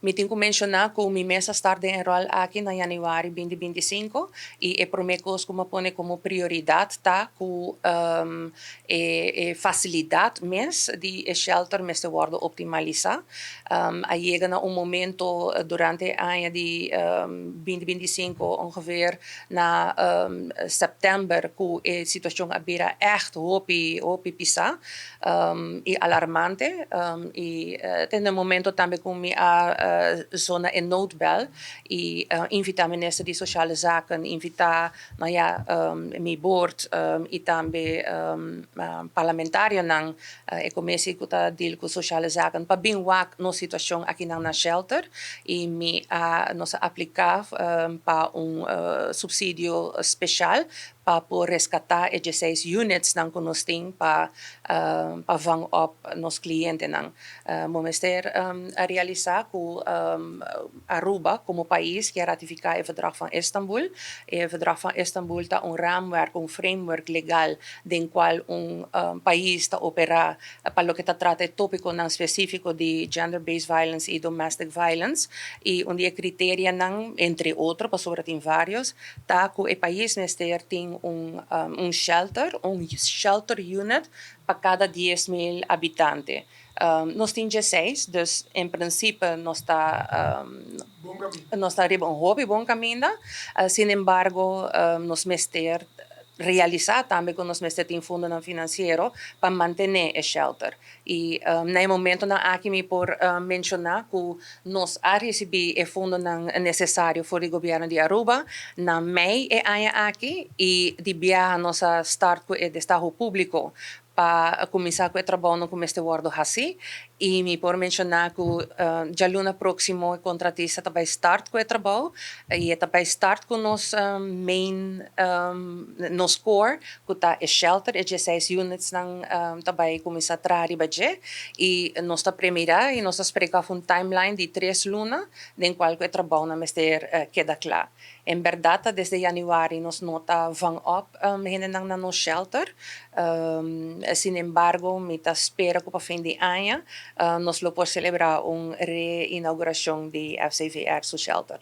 Me tenho que mencionar que o minha mesa está de enrolar aqui na Januário 2025 e promete como pone como prioridade tá com facilidade mês de shelter mês de worden optimalizar. Aí chega na momento durante a ano de 2025 ongeveer na september que a situação abira echt hopi pisar e alarmante e tem um momento também com a zona in noodbel e invita minister de sociale zaken invita nou ja mi board e também parlamentário nang commissie kuta deal ku sociale zaken pa binwak no situação aqui na shelter e mi nos aplicar para subsídio especial para por resgatar 16 units nang kunosting para vang op nos clientes nang momester a realizar que Aruba como país que ratificar o verdrag van Istanbul. O verdrag van Istanbul está raamwerk, framework legal den qual país está opera para lo que está trata tópico nang específico de gender-based violence e domestic violence e onde criteria nang entre outros, para sobre tem vários, tá que o país nester tem shelter unit para cada 10.000 habitantes. Nós temos 16, dus in principe nós está arriba bom caminho. Sin embargo, nós mester realizar também que nós mester tem fundo financeiro para manter o shelter. E no momento na aqui me por mencionar que nós a receber o fundo necessário para o governo de Aruba na mei aqui e de viajar nossa start com o Estado público para começar com o trabalho como este wordo assim e me por mencionar que já luna próximo o contratista vai start com o trabalho e vai start com nos main nos core que tá shelter e 16 units nang vai começar a trabalhar budget e nós tá primeira e nós explicar um timeline de 3 luna den qual o trabalho na mester queda claro. Em verdade, desde januário nós nota vang op hinenang na nos shelter. Sin embargo, me espera que para fim de ano nós lo por celebrar uma reinauguração de FCVR su shelter.